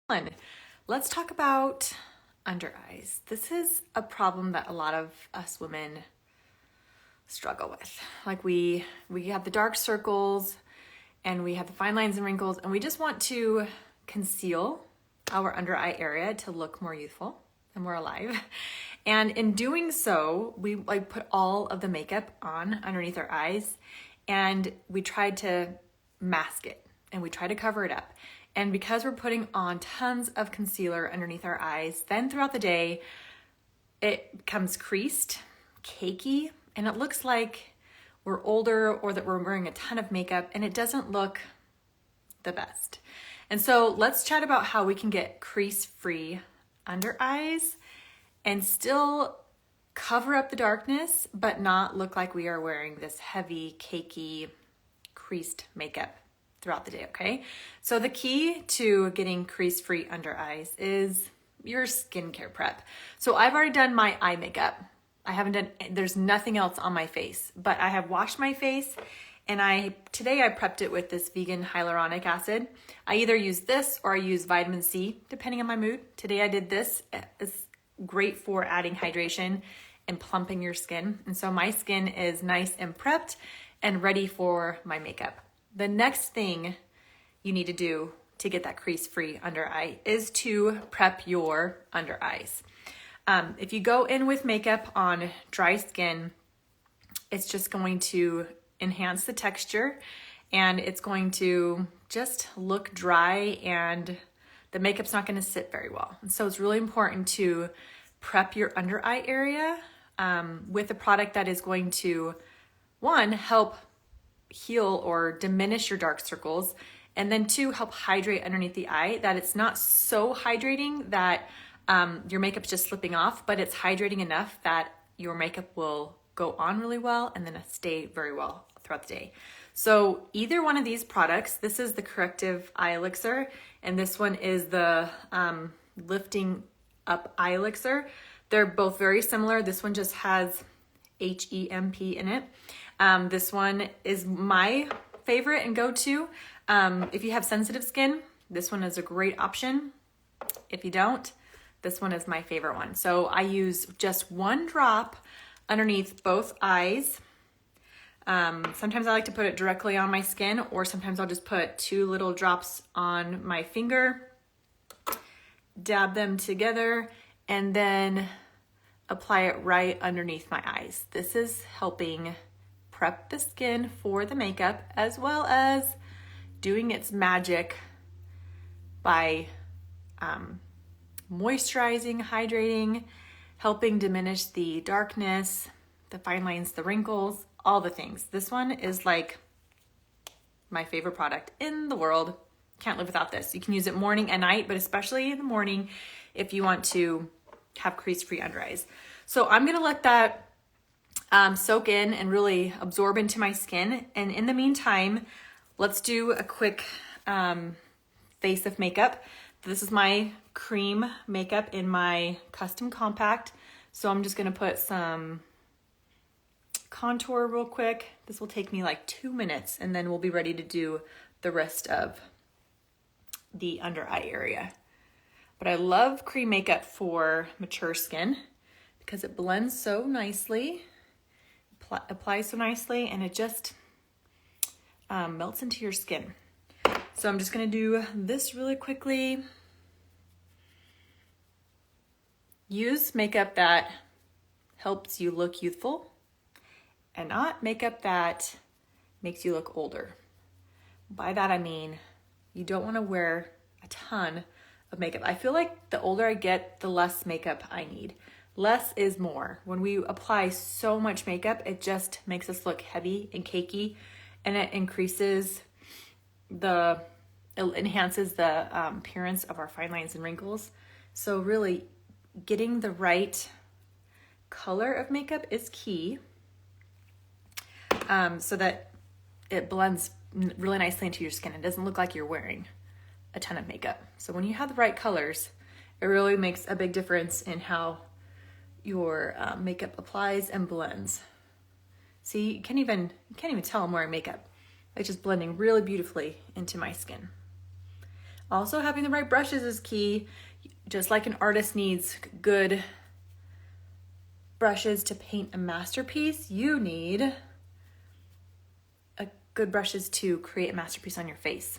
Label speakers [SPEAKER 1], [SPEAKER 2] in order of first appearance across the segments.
[SPEAKER 1] One, let's talk about under eyes. This is a problem that a lot of us women struggle with. Like we have the dark circles and we have the fine lines and wrinkles, and we just want to conceal our under eye area to look more youthful and more alive. And in doing so, we put all of the makeup on underneath our eyes, and we tried to mask it and we try to cover it up. And because we're putting on tons of concealer underneath our eyes, then throughout the day, it becomes creased, cakey, and it looks like we're older or that we're wearing a ton of makeup, and it doesn't look the best. And so let's chat about how we can get crease-free under eyes and still cover up the darkness, but not look like we are wearing this heavy, cakey, creased makeup throughout the day, okay? So the key to getting crease-free under eyes is your skincare prep. So I've already done my eye makeup. There's nothing else on my face, but I have washed my face, and today I prepped it with this vegan hyaluronic acid. I either use this or I use vitamin C, depending on my mood. Today I did this. It's great for adding hydration and plumping your skin. And so my skin is nice and prepped and ready for my makeup. The next thing you need to do to get that crease-free under eye is to prep your under eyes. If you go in with makeup on dry skin, it's just going to enhance the texture, and it's going to just look dry, and the makeup's not going to sit very well. And so it's really important to prep your under eye area with a product that is going to, one, help heal or diminish your dark circles, and then two, help hydrate underneath the eye, that it's not so hydrating that your makeup's just slipping off, but it's hydrating enough that your makeup will go on really well and then stay very well throughout the day. So either one of these products, this is the Corrective Eye Elixir, and this one is the Lifting Up Eye Elixir. They're both very similar. This one just has HEMP in it. This one is my favorite and go-to. If you have sensitive skin, this one is a great option. If you don't, this one is my favorite one. So I use just one drop underneath both eyes. Sometimes I like to put it directly on my skin, or sometimes I'll just put 2 little drops on my finger, dab them together, and then apply it right underneath my eyes. This is helping prep the skin for the makeup, as well as doing its magic by moisturizing, hydrating, helping diminish the darkness, the fine lines, the wrinkles, all the things. This one is like my favorite product in the world. Can't live without this. You can use it morning and night, but especially in the morning if you want to have crease-free under eyes. So I'm gonna let that soak in and really absorb into my skin. And in the meantime, let's do a quick face of makeup. This is my cream makeup in my custom compact. So I'm just gonna put some contour real quick. This will take me like 2 minutes, and then we'll be ready to do the rest of the under eye area. But I love cream makeup for mature skin because it blends so nicely, applies so nicely, and it just melts into your skin. So I'm just gonna do this really quickly. Use makeup that helps you look youthful and not makeup that makes you look older. By that I mean, you don't wanna wear a ton of makeup. I feel like the older I get, the less makeup I need. Less is more. When we apply so much makeup, it just makes us look heavy and cakey, and it enhances the appearance of our fine lines and wrinkles. So really, getting the right color of makeup is key, so that it blends really nicely into your skin. It doesn't look like you're wearing a ton of makeup. So when you have the right colors, it really makes a big difference in how your makeup applies and blends. See, you can't even tell I'm wearing makeup. It's just blending really beautifully into my skin. Also, having the right brushes is key. Just like an artist needs good brushes to paint a masterpiece, you need good brushes to create a masterpiece on your face.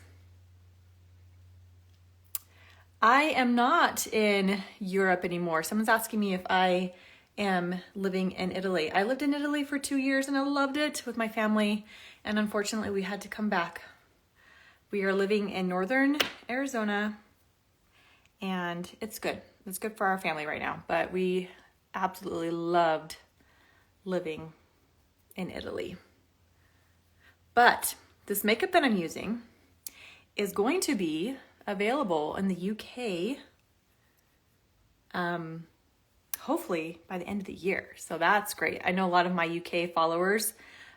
[SPEAKER 1] I am not in Europe anymore. Someone's asking me if I am living in Italy. I lived in Italy for 2 years and I loved it with my family, and unfortunately we had to come back. We are living in northern Arizona and it's good. It's good for our family right now, but we absolutely loved living in Italy. But this makeup that I'm using is going to be available in the UK, hopefully by the end of the year. So that's great. I know a lot of my UK followers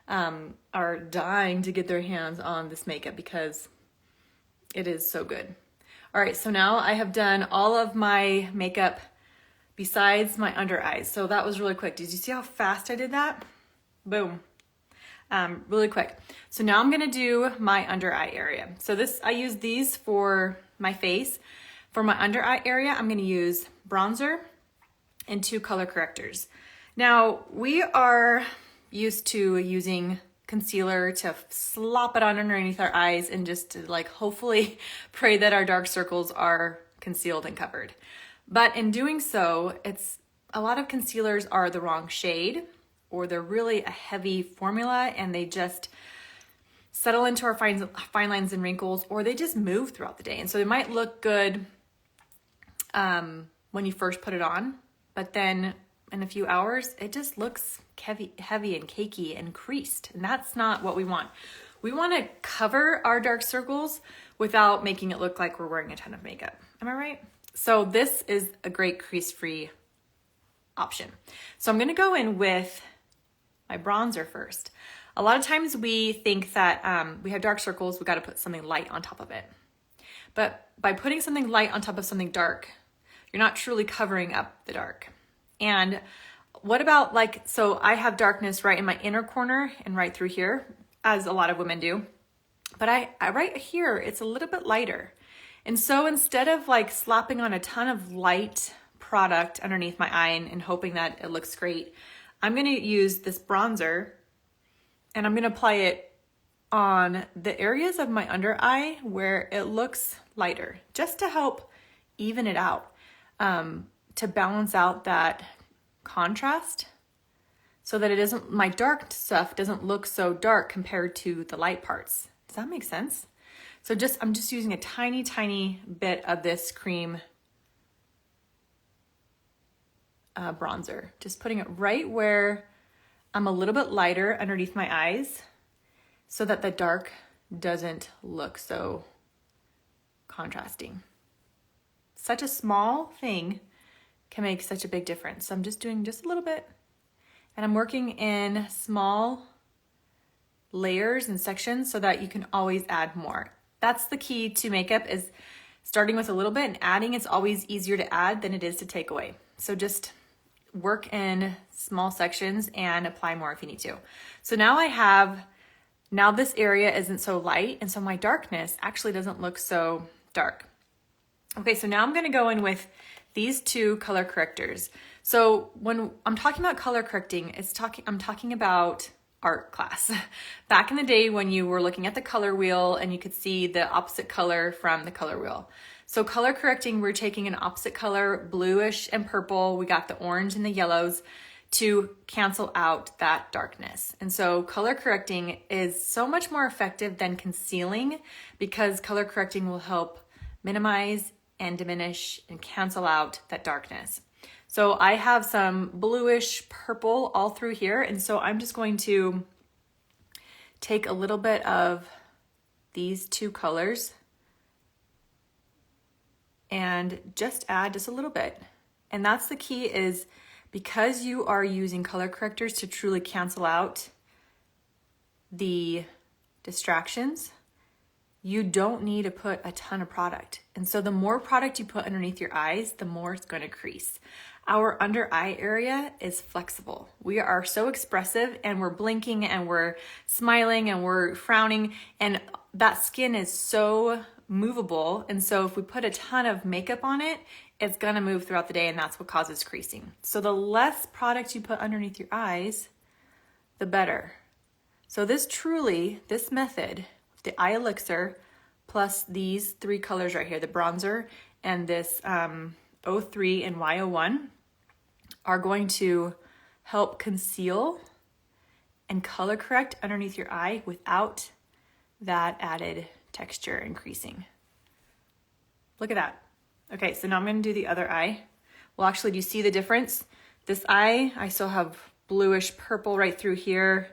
[SPEAKER 1] are dying to get their hands on this makeup because it is so good. All right, so now I have done all of my makeup besides my under eyes. So that was really quick. Did you see how fast I did that? Boom. Really quick. So now I'm gonna do my under eye area. So I use these for my face. For my under eye area, I'm gonna use bronzer and 2 color correctors. Now, we are used to using concealer to slop it on underneath our eyes and just to like hopefully pray that our dark circles are concealed and covered. But in doing so, a lot of concealers are the wrong shade, or they're really a heavy formula and they just settle into our fine lines and wrinkles, or they just move throughout the day. And so they might look good when you first put it on, but then in a few hours, it just looks heavy and cakey and creased. And that's not what we want. We want to cover our dark circles without making it look like we're wearing a ton of makeup. Am I right? So this is a great crease-free option. So I'm going to go in with my bronzer first. A lot of times we think that we have dark circles, we got to put something light on top of it. But by putting something light on top of something dark, you're not truly covering up the dark. And what about so I have darkness right in my inner corner and right through here, as a lot of women do. But I right here, it's a little bit lighter. And so instead of slapping on a ton of light product underneath my eye and hoping that it looks great, I'm gonna use this bronzer and I'm gonna apply it on the areas of my under eye where it looks lighter, just to help even it out, to balance out that contrast so that my dark stuff doesn't look so dark compared to the light parts. Does that make sense? So I'm just using a tiny, tiny bit of this cream bronzer, just putting it right where I'm a little bit lighter underneath my eyes so that the dark doesn't look so contrasting. Such a small thing can make such a big difference. So I'm just doing just a little bit, and I'm working in small layers and sections so that you can always add more. That's the key to makeup, is starting with a little bit and adding. It's always easier to add than it is to take away. So just work in small sections and apply more if you need to. So now this area isn't so light, and so my darkness actually doesn't look so dark. Okay, so now I'm gonna go in with these 2 color correctors. So when I'm talking about color correcting, I'm talking about art class. Back in the day when you were looking at the color wheel and you could see the opposite color from the color wheel. So color correcting, we're taking an opposite color, bluish and purple. We got the orange and the yellows to cancel out that darkness. And so color correcting is so much more effective than concealing, because color correcting will help minimize and diminish and cancel out that darkness. So I have some bluish purple all through here. And so I'm just going to take a little bit of these 2 colors and just add just a little bit. And that's the key, is because you are using color correctors to truly cancel out the distractions, you don't need to put a ton of product. And so the more product you put underneath your eyes, the more it's going to crease. Our under eye area is flexible. We are so expressive, and we're blinking and we're smiling and we're frowning, and that skin is so movable. And so if we put a ton of makeup on it, it's gonna move throughout the day, and that's what causes creasing. So the less product you put underneath your eyes, the better. So this method, the eye elixir, plus these 3 colors right here, the bronzer and this 03 and Y01, are going to help conceal and color correct underneath your eye without that added texture and creasing. Look at that. Okay, so now I'm gonna do the other eye. Well, actually, do you see the difference? This eye, I still have bluish purple right through here.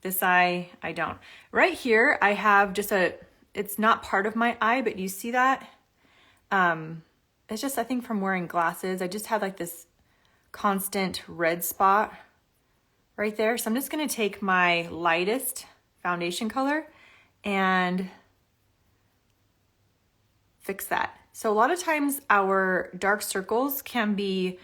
[SPEAKER 1] This eye, I don't. Right here, I have just it's not part of my eye, but you see that? It's just, I think from wearing glasses, I just had like this constant red spot right there. So I'm just gonna take my lightest foundation color and fix that. So a lot of times our dark circles can be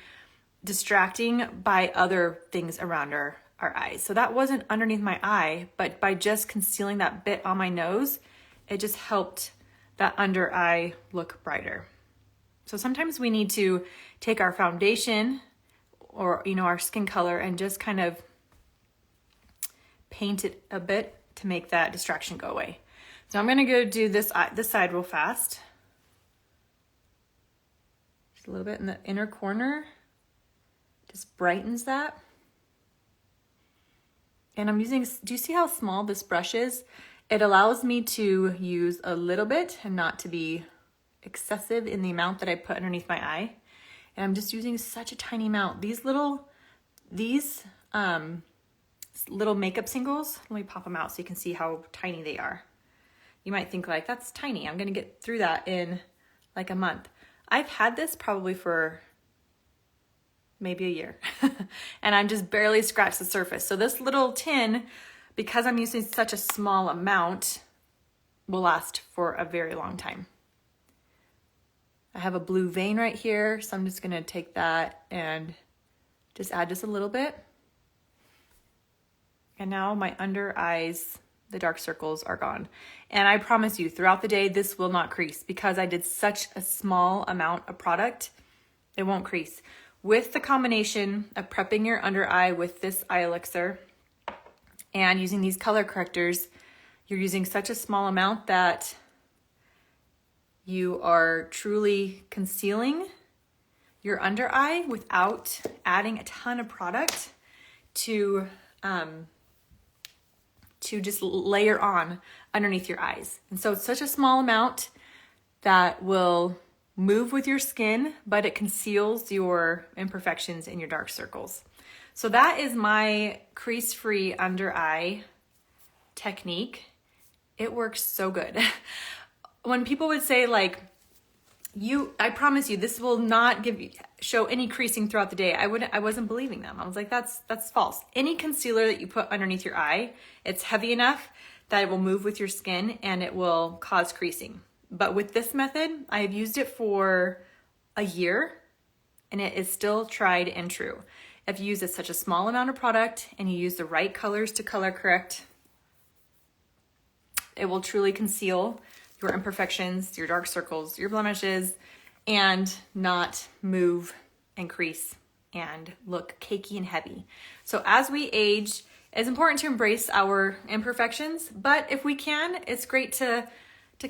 [SPEAKER 1] distracting by other things around our eyes. So that wasn't underneath my eye, but by just concealing that bit on my nose, it just helped that under eye look brighter. So sometimes we need to take our foundation or, our skin color and just kind of paint it a bit to make that distraction go away. So I'm gonna go do this side real fast. Just a little bit in the inner corner. Just brightens that. And I'm using, do you see how small this brush is? It allows me to use a little bit and not to be excessive in the amount that I put underneath my eye. And I'm just using such a tiny amount. These little makeup singles, let me pop them out so you can see how tiny they are. You might think like, that's tiny. I'm gonna get through that in like a month. I've had this probably for maybe a year and I'm just barely scratched the surface. So this little tin, because I'm using such a small amount, will last for a very long time. I have a blue vein right here, so I'm just gonna take that and just add just a little bit. And now my under eyes, the dark circles are gone. And I promise you, throughout the day, this will not crease because I did such a small amount of product, it won't crease. With the combination of prepping your under eye with this eye elixir and using these color correctors, you're using such a small amount that you are truly concealing your under eye without adding a ton of product to just layer on underneath your eyes. And so it's such a small amount that will move with your skin, but it conceals your imperfections and your dark circles. So that is my crease-free under eye technique. It works so good. When people would say like, I promise you, this will not show any creasing throughout the day, I wasn't believing them. I was like, that's false. Any concealer that you put underneath your eye, it's heavy enough that it will move with your skin and it will cause creasing. But with this method, I have used it for a year and it is still tried and true. If you use such a small amount of product and you use the right colors to color correct, it will truly conceal your imperfections, your dark circles, your blemishes, and not move and crease and look cakey and heavy. So as we age, it's important to embrace our imperfections, but if we can, it's great to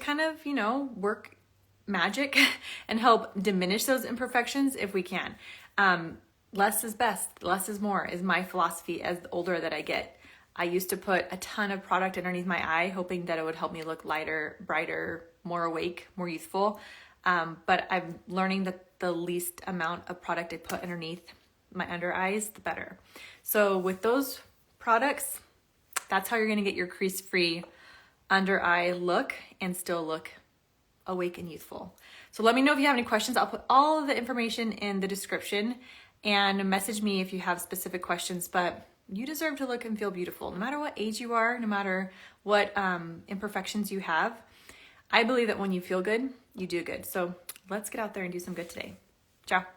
[SPEAKER 1] kind of, work magic and help diminish those imperfections if we can. Less is best, less is more is my philosophy as the older that I get. I used to put a ton of product underneath my eye, hoping that it would help me look lighter, brighter, more awake, more youthful. But I'm learning that the least amount of product I put underneath my under eyes, the better. So with those products, that's how you're gonna get your crease-free under eye look and still look awake and youthful. So let me know if you have any questions. I'll put all of the information in the description and message me if you have specific questions, but you deserve to look and feel beautiful no matter what age you are, no matter what imperfections you have. I believe that when you feel good, you do good. So let's get out there and do some good today. Ciao.